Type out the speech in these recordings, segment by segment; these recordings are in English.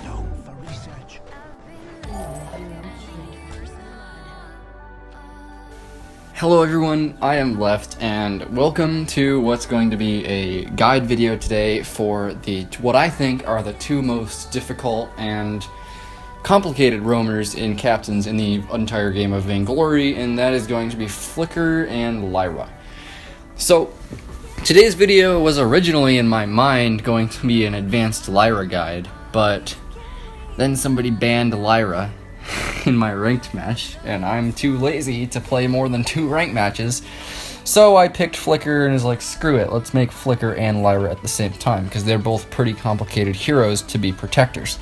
Known for research. Hello everyone, I am Left, and welcome to what's going to be a guide video today for what I think are the two most difficult and complicated roamers in Captains in the entire game of Vainglory, and that is going to be Flicker and Lyra. So, today's video was originally in my mind going to be an advanced Lyra guide, but then somebody banned Lyra in my ranked match, and I'm too lazy to play more than 2 ranked matches, so I picked Flicker and was like, screw it, let's make Flicker and Lyra at the same time, because they're both pretty complicated heroes to be protectors.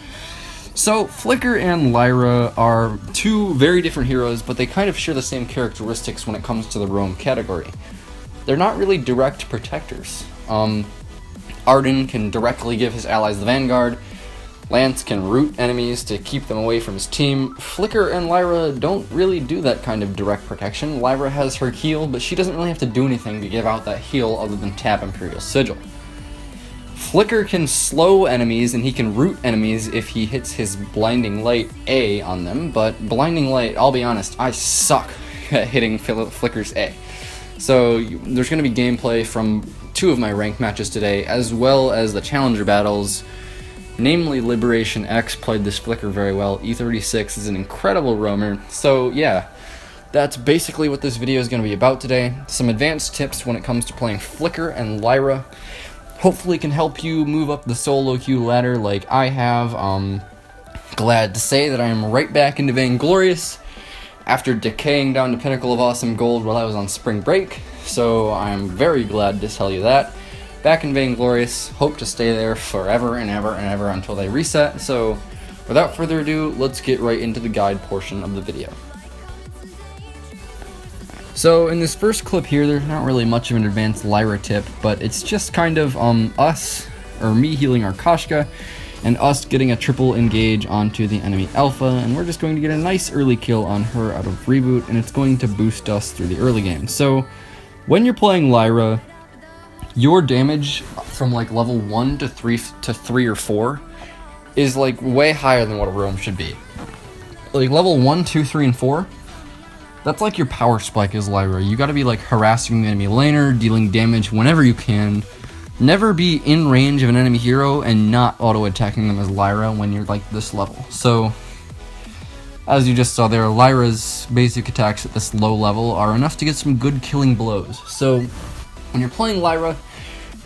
So, Flicker and Lyra are 2 very different heroes, but they kind of share the same characteristics when it comes to the roam category. They're not really direct protectors. Arden can directly give his allies the Vanguard. Lance can root enemies to keep them away from his team. Flicker and Lyra don't really do that kind of direct protection. Lyra has her heal, but she doesn't really have to do anything to give out that heal other than tap Imperial Sigil. Flicker can slow enemies and he can root enemies if he hits his Blinding Light A on them, but Blinding Light, I'll be honest, I suck at hitting Flicker's A. So there's going to be gameplay from 2 of my ranked matches today, as well as the Challenger battles. Namely, Liberation X played this Flicker very well. E36 is an incredible roamer. So yeah, that's basically what this video is going to be about today. Some advanced tips when it comes to playing Flicker and Lyra. Hopefully can help you move up the solo queue ladder like I have. Glad to say that I am right back into Vainglorious after decaying down to Pinnacle of Awesome Gold while I was on spring break. So I'm very glad to tell you that. Back in Vainglorious, hope to stay there forever and ever and ever until they reset. So without further ado, let's get right into the guide portion of the video. So in this first clip here, there's not really much of an advanced Lyra tip, but it's just kind of me healing our Koshka, and us getting a triple engage onto the enemy Alpha, and we're just going to get a nice early kill on her out of Reboot, and it's going to boost us through the early game. So when you're playing Lyra, your damage from like level 1 to 3 or 4 is like way higher than what a roam should be. Like level 1, 2, 3, and 4, that's like your power spike is Lyra. You gotta be like harassing the enemy laner, dealing damage whenever you can. Never be in range of an enemy hero and not auto-attacking them as Lyra when you're like this level. So, as you just saw there, Lyra's basic attacks at this low level are enough to get some good killing blows. So, when you're playing Lyra,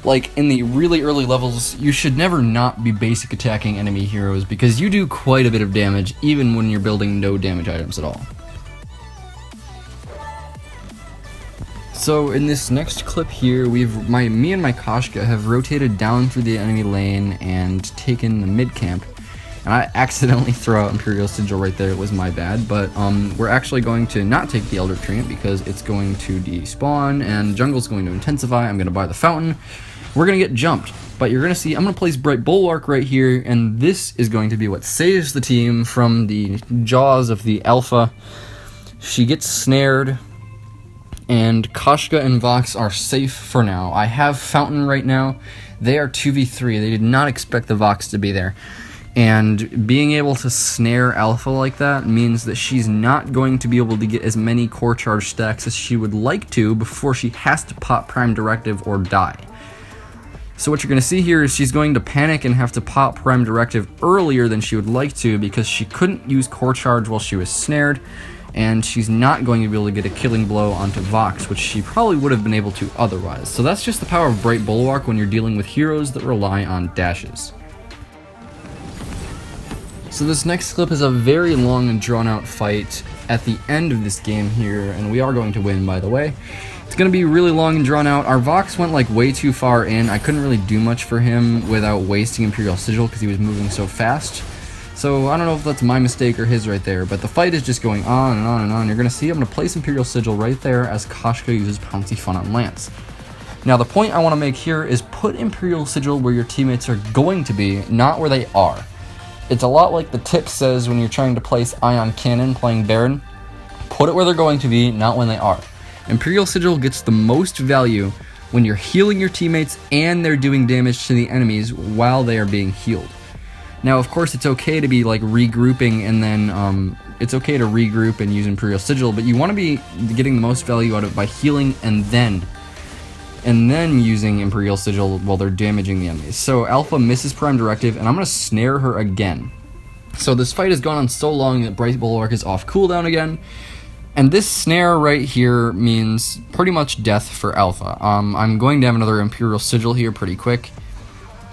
like in the really early levels, you should never not be basic attacking enemy heroes because you do quite a bit of damage even when you're building no damage items at all. So in this next clip here, me and my Koshka have rotated down through the enemy lane and taken the mid camp. And I accidentally throw out Imperial Sigil right there, it was my bad, but we're actually going to not take the Elder Treant because it's going to despawn and jungle's going to intensify. I'm going to buy the fountain. We're going to get jumped, but you're going to see I'm going to place Bright Bulwark right here, and this is going to be what saves the team from the jaws of the Alpha. She gets snared, and Koshka and Vox are safe for now. I have Fountain right now. They are 2v3. They did not expect the Vox to be there. And being able to snare Alpha like that means that she's not going to be able to get as many core charge stacks as she would like to before she has to pop Prime Directive or die. So what you're going to see here is she's going to panic and have to pop Prime Directive earlier than she would like to because she couldn't use core charge while she was snared, and she's not going to be able to get a killing blow onto Vox, which she probably would have been able to otherwise. So that's just the power of Bright Bulwark when you're dealing with heroes that rely on dashes. So this next clip is a very long and drawn out fight at the end of this game here, and we are going to win, by the way. It's going to be really long and drawn out. Our Vox went like way too far in. I couldn't really do much for him without wasting Imperial Sigil because he was moving so fast. So I don't know if that's my mistake or his right there, but the fight is just going on and on and on. You're going to see I'm going to place Imperial Sigil right there as Koshka uses Pouncy Fun on Lance. Now the point I want to make here is put Imperial Sigil where your teammates are going to be, not where they are. It's a lot like the tip says when you're trying to place Ion Cannon playing Baron. Put it where they're going to be, not when they are. Imperial Sigil gets the most value when you're healing your teammates and they're doing damage to the enemies while they are being healed. Now, of course, it's okay to be like regrouping and then it's okay to regroup and use Imperial Sigil, but you want to be getting the most value out of it by healing and then using Imperial Sigil while they're damaging the enemies. So Alpha misses Prime Directive, and I'm going to snare her again. So this fight has gone on so long that Bright Bulwark is off cooldown again, and this snare right here means pretty much death for Alpha. I'm going to have another Imperial Sigil here pretty quick.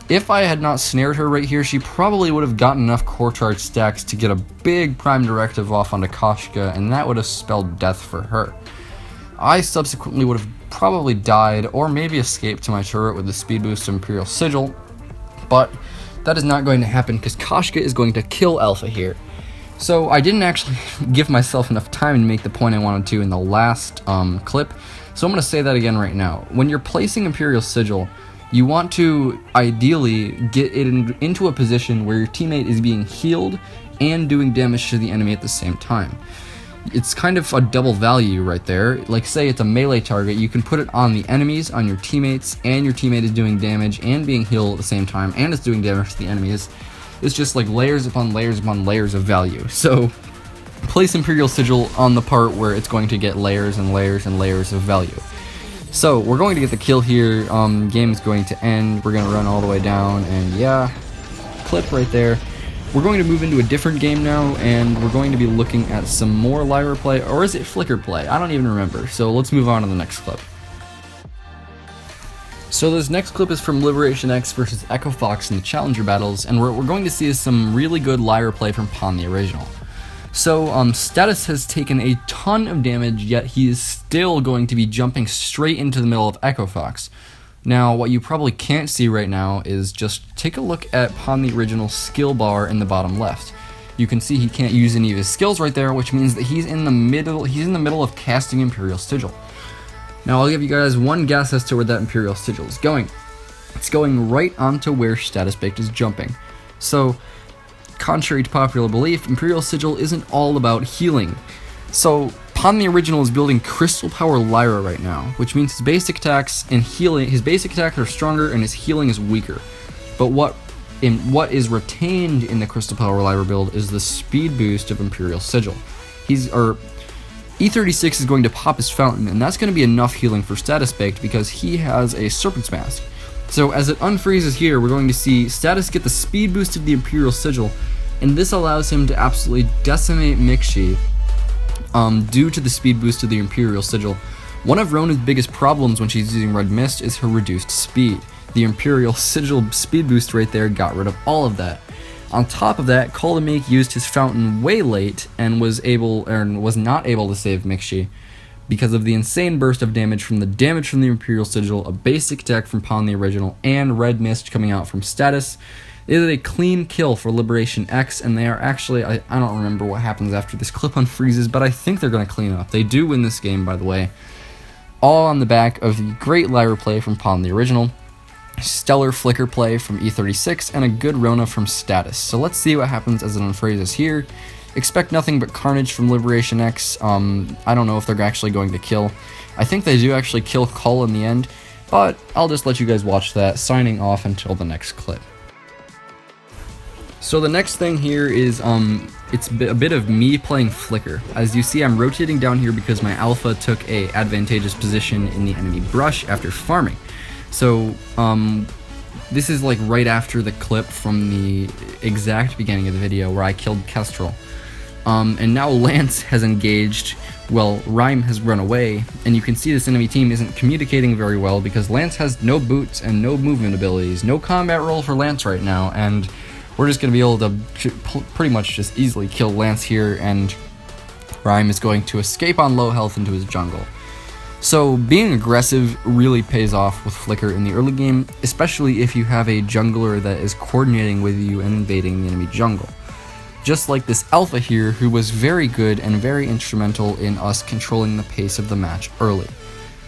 If I had not snared her right here, she probably would have gotten enough core charge stacks to get a big Prime Directive off onto Koshka, and that would have spelled death for her. I subsequently would have probably died, or maybe escaped to my turret with the speed boost of Imperial Sigil, but that is not going to happen because Koshka is going to kill Alpha here. So I didn't actually give myself enough time to make the point I wanted to in the last clip, so I'm going to say that again right now. When you're placing Imperial Sigil, you want to ideally get it into a position where your teammate is being healed and doing damage to the enemy at the same time. It's kind of a double value right there. Like, say it's a melee target, you can put it on the enemies, on your teammates, and your teammate is doing damage and being healed at the same time, and it's doing damage to the enemies. It's just like layers upon layers upon layers of value. So place Imperial Sigil on the part where it's going to get layers and layers and layers of value. So we're going to get the kill here. Game is going to end. We're going to run all the way down, and yeah, clip right there. We're going to move into a different game now, and we're going to be looking at some more Lyra play, or is it Flicker play? I don't even remember. So let's move on to the next clip. So this next clip is from Liberation X versus Echo Fox in the Challenger battles, and what we're going to see is some really good Lyra play from Pawn the Original. So Status has taken a ton of damage, yet he is still going to be jumping straight into the middle of Echo Fox. Now, what you probably can't see right now is just take a look at Pawn the Original skill bar in the bottom left. You can see he can't use any of his skills right there, which means that he's in the middle of casting Imperial Sigil. Now, I'll give you guys one guess as to where that Imperial Sigil is going. It's going right onto where Status Baked is jumping. So, contrary to popular belief, Imperial Sigil isn't all about healing. So, Pawn the Original is building Crystal Power Lyra right now, which means his basic attacks and healing, his basic attacks are stronger and his healing is weaker. But what is retained in the Crystal Power Lyra build is the speed boost of Imperial Sigil. E36 is going to pop his fountain, and that's going to be enough healing for Status Baked because he has a Serpent's Mask. So as it unfreezes here, we're going to see Status get the speed boost of the Imperial Sigil, and this allows him to absolutely decimate Mixi. Due to the speed boost of the Imperial Sigil. One of Rona's biggest problems when she's using Red Mist is her reduced speed. The Imperial Sigil speed boost right there got rid of all of that. On top of that, Call to Make used his fountain way late and was not able to save Mixi because of the insane burst of damage from the Imperial Sigil, a basic attack from Pawn the Original, and Red Mist coming out from Status. It is a clean kill for Liberation X, and they are actually, I don't remember what happens after this clip unfreezes, but I think they're going to clean up. They do win this game, by the way. All on the back of the great Lyra play from Pawn the Original, stellar Flicker play from E36, and a good Rona from Status. So let's see what happens as it unfreezes here. Expect nothing but carnage from Liberation X. I don't know if they're actually going to kill. I think they do actually kill Cull in the end, but I'll just let you guys watch that, signing off until the next clip. So the next thing here is, it's a bit of me playing Flicker. As you see, I'm rotating down here because my Alpha took a advantageous position in the enemy brush after farming. So, this is like right after the clip from the exact beginning of the video where I killed Kestrel. And now Lance has engaged, well, Rhyme has run away, and you can see this enemy team isn't communicating very well because Lance has no boots and no movement abilities, no combat role for Lance right now, and we're just going to be able to pretty much just easily kill Lance here, and Rhyme is going to escape on low health into his jungle. So being aggressive really pays off with Flicker in the early game, especially if you have a jungler that is coordinating with you and invading the enemy jungle. Just like this Alpha here, who was very good and very instrumental in us controlling the pace of the match early.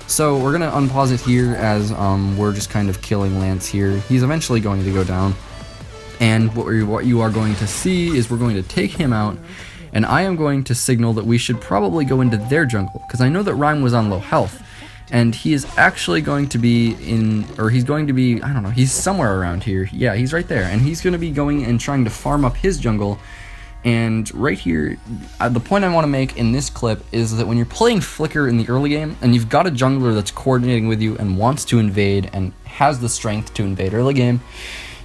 So we're going to unpause it here as we're just kind of killing Lance here. He's eventually going to go down. And what you are going to see is we're going to take him out, and I am going to signal that we should probably go into their jungle, because I know that Rhyme was on low health, and he is actually going to be I don't know, he's somewhere around here. Yeah, he's right there, and he's going to be going and trying to farm up his jungle. And right here, the point I want to make in this clip is that when you're playing Flicker in the early game, and you've got a jungler that's coordinating with you and wants to invade and has the strength to invade early game,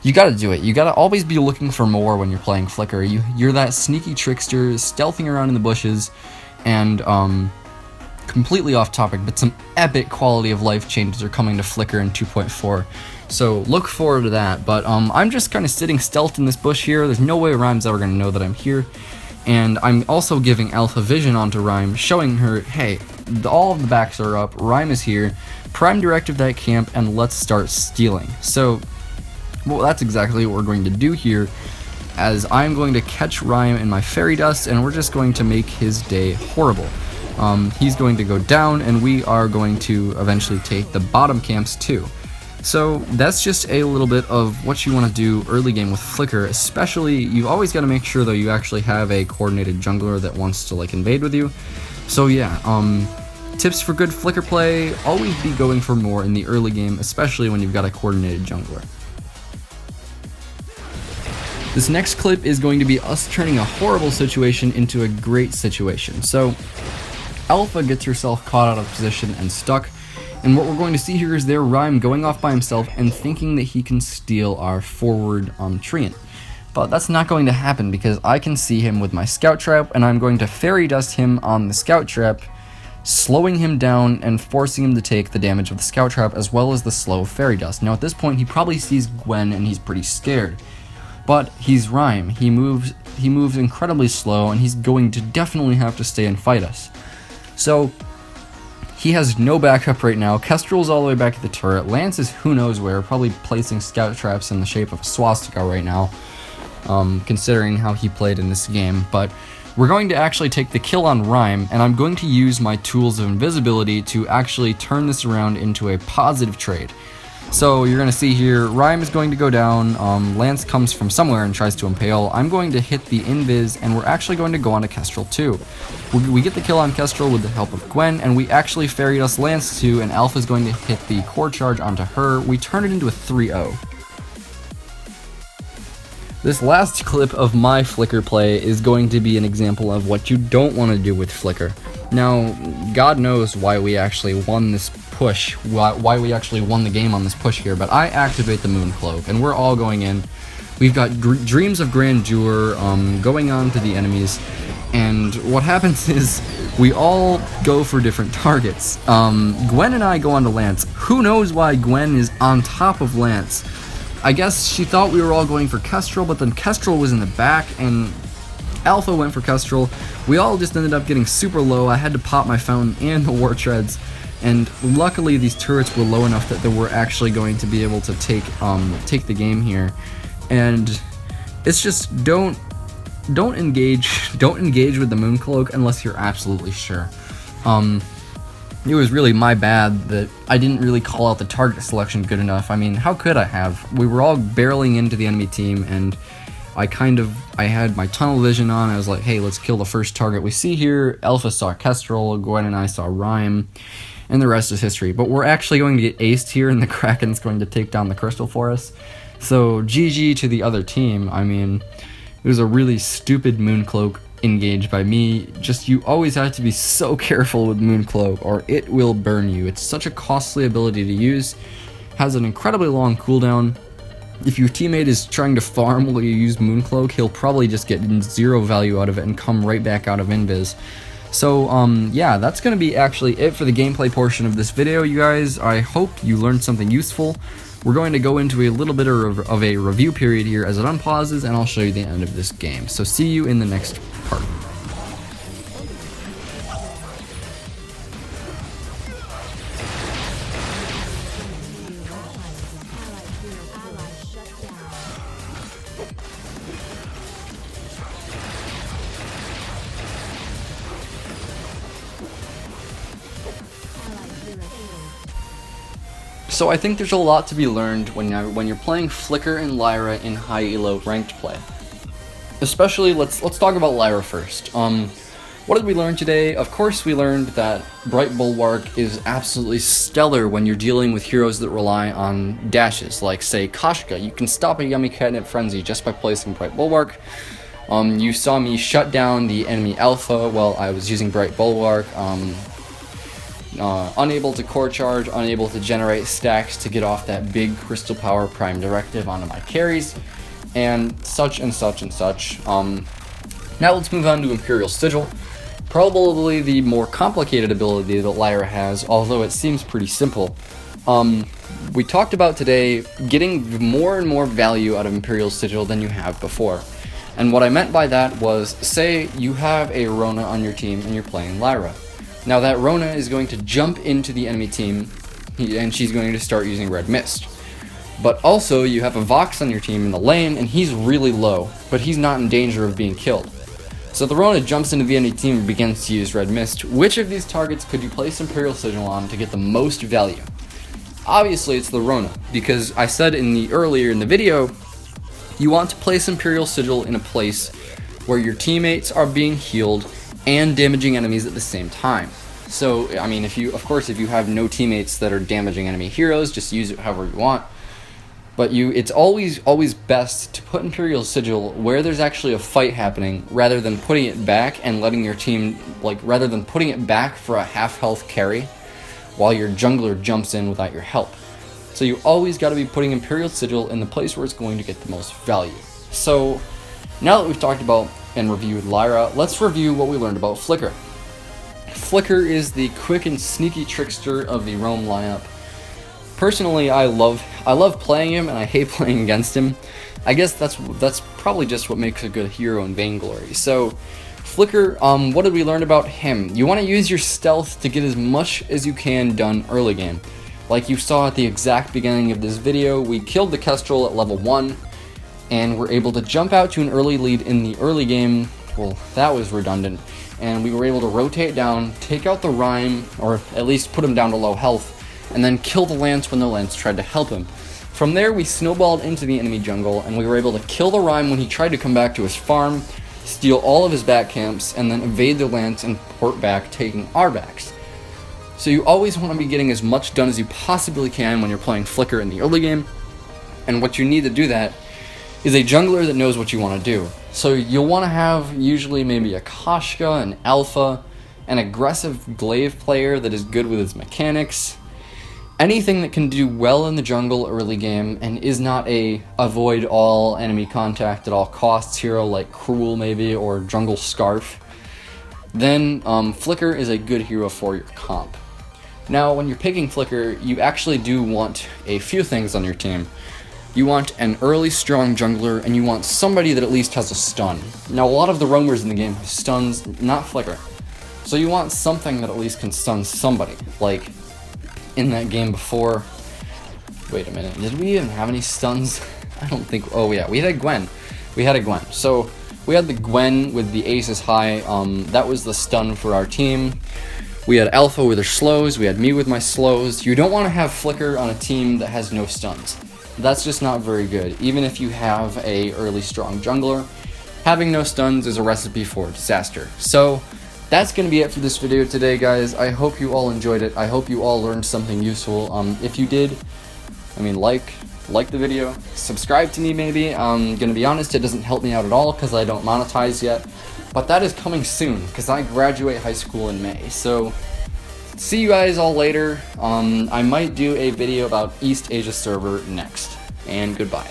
you gotta do it. You gotta always be looking for more when you're playing Flicker. You're that sneaky trickster, stealthing around in the bushes, and completely off topic, but some epic quality of life changes are coming to Flicker in 2.4. So look forward to that, but I'm just kind of sitting stealth in this bush here. There's no way Rhyme's ever going to know that I'm here, and I'm also giving Alpha vision onto Rhyme, showing her, hey, all of the backs are up, Rhyme is here, prime directive that camp, and let's start stealing. So, well, that's exactly what we're going to do here, as I'm going to catch Rhyme in my fairy dust, and we're just going to make his day horrible. He's going to go down, and we are going to eventually take the bottom camps too. So that's just a little bit of what you want to do early game with Flicker, especially you've always got to make sure though you actually have a coordinated jungler that wants to like invade with you. So yeah, tips for good Flicker play, always be going for more in the early game, especially when you've got a coordinated jungler. This next clip is going to be us turning a horrible situation into a great situation. So Alpha gets herself caught out of position and stuck. And what we're going to see here is their Rhyme going off by himself and thinking that he can steal our forward Treant. But that's not going to happen because I can see him with my Scout Trap, and I'm going to Fairy Dust him on the Scout Trap, slowing him down and forcing him to take the damage of the Scout Trap as well as the slow Fairy Dust. Now at this point he probably sees Gwen and he's pretty scared. But he's Rhyme. He moves incredibly slow, and he's going to definitely have to stay and fight us. So he has no backup right now. Kestrel's all the way back at the turret. Lance is who knows where, probably placing scout traps in the shape of a swastika right now, considering how he played in this game. But we're going to actually take the kill on Rhyme, and I'm going to use my tools of invisibility to actually turn this around into a positive trade. So you're going to see here, Rhyme is going to go down, Lance comes from somewhere and tries to impale. I'm going to hit the invis, and we're actually going to go on to Kestrel too. We get the kill on Kestrel with the help of Gwen, and we actually Fairy Dust Lance too, and Alpha's going to hit the core charge onto her. We turn it into a 3-0. This last clip of my Flicker play is going to be an example of what you don't want to do with Flicker. Now, God knows why we actually won this push, why we actually won the game on this push here, but I activate the Moon Cloak, and we're all going in. We've got Dreams of Grandeur going on to the enemies, and what happens is we all go for different targets. Gwen and I go on to Lance. Who knows why Gwen is on top of Lance? I guess she thought we were all going for Kestrel, but then Kestrel was in the back, and Alpha went for Kestrel. We all just ended up getting super low. I had to pop my fountain and the war treads, and luckily these turrets were low enough that they were actually going to be able to take the game here. And it's just don't engage with the Moon Cloak unless you're absolutely sure. It was really my bad that I didn't really call out the target selection good enough. I mean, how could I have? We were all barreling into the enemy team, and I had my tunnel vision on. I was like, hey, let's kill the first target we see here. Alpha saw Kestrel, Gwen and I saw Rhyme, and the rest is history. But we're actually going to get aced here, and the Kraken's going to take down the crystal for us. So GG to the other team. I mean, it was a really stupid Moon Cloak engage by me. Just, you always have to be so careful with Moon Cloak or it will burn you. It's such a costly ability to use, has an incredibly long cooldown. If your teammate is trying to farm while you use Moon Cloak, he'll probably just get zero value out of it and come right back out of invis. So yeah, that's gonna be actually it for the gameplay portion of this video, you guys. I hope you learned something useful. We're going to go into a little bit of a review period here as it unpauses, and I'll show you the end of this game. So see you in the next part. So I think there's a lot to be learned when you're playing Flicker and Lyra in high elo ranked play. Especially, let's talk about Lyra first. What did we learn today? Of course, we learned that Bright Bulwark is absolutely stellar when you're dealing with heroes that rely on dashes, like, say, Koshka. You can stop a Yummy Catnip Frenzy just by placing Bright Bulwark. You saw me shut down the enemy Alpha while I was using Bright Bulwark. Unable to core charge, unable to generate stacks to get off that big Crystal Power Prime Directive onto my carries, and such and such and such. Now let's move on to Imperial Sigil. Probably the more complicated ability that Lyra has, although it seems pretty simple. We talked about today getting more and more value out of Imperial Sigil than you have before. And what I meant by that was, say you have a Rona on your team and you're playing Lyra. Now that Rona is going to jump into the enemy team, and she's going to start using Red Mist. But also, you have a Vox on your team in the lane, and he's really low, but he's not in danger of being killed. So the Rona jumps into the enemy team and begins to use Red Mist. Which of these targets could you place Imperial Sigil on to get the most value? Obviously, it's the Rona, because I said earlier in the video, you want to place Imperial Sigil in a place where your teammates are being healed and damaging enemies at the same time. So, I mean, if you have no teammates that are damaging enemy heroes, just use it however you want. But it's always best to put Imperial Sigil where there's actually a fight happening, rather than putting it back and letting your team, rather than putting it back for a half health carry while your jungler jumps in without your help. So you always got to be putting Imperial Sigil in the place where it's going to get the most value. So now that we've talked about and reviewed Lyra, let's review what we learned about Flicker. Flicker is the quick and sneaky trickster of the roam lineup. Personally, I love playing him, and I hate playing against him. I guess that's probably just what makes a good hero in Vainglory. So, Flicker, what did we learn about him? You want to use your stealth to get as much as you can done early game. Like you saw at the exact beginning of this video, we killed the Kestrel at level 1, and were able to jump out to an early lead in the early game. Well, that was redundant. And we were able to rotate down, take out the Rhyme, or at least put him down to low health, and then kill the Lance when the Lance tried to help him. From there, we snowballed into the enemy jungle, and we were able to kill the Rhyme when he tried to come back to his farm, steal all of his back camps, and then evade the Lance and port back, taking our backs. So you always want to be getting as much done as you possibly can when you're playing Flicker in the early game, and what you need to do that is a jungler that knows what you want to do. So you'll want to have usually maybe a Koshka, an Alpha, an aggressive glaive player that is good with his mechanics, anything that can do well in the jungle early game and is not a avoid all enemy contact at all costs hero like Cruel maybe, or Jungle Scarf. Then Flicker is a good hero for your comp. Now when you're picking Flicker, you actually do want a few things on your team. You want an early strong jungler, and you want somebody that at least has a stun. Now a lot of the roamers in the game have stuns, not Flicker. So you want something that at least can stun somebody, like in that game before. Wait a minute, did we even have any stuns? I don't think. Oh yeah, we had a Gwen. So we had the Gwen with the Aces High. That was the stun for our team. We had Alpha with her slows. We had me with my slows. You don't want to have Flicker on a team that has no stuns. That's just not very good. Even if you have a early strong jungler, having no stuns is a recipe for disaster. So that's going to be it for this video today, guys. I hope you all enjoyed it. I hope you all learned something useful. If you did, I mean, like the video, subscribe to me maybe. I'm going to be honest, it doesn't help me out at all because I don't monetize yet. But that is coming soon because I graduate high school in May. So see you guys all later. I might do a video about East Asia server next. And goodbye.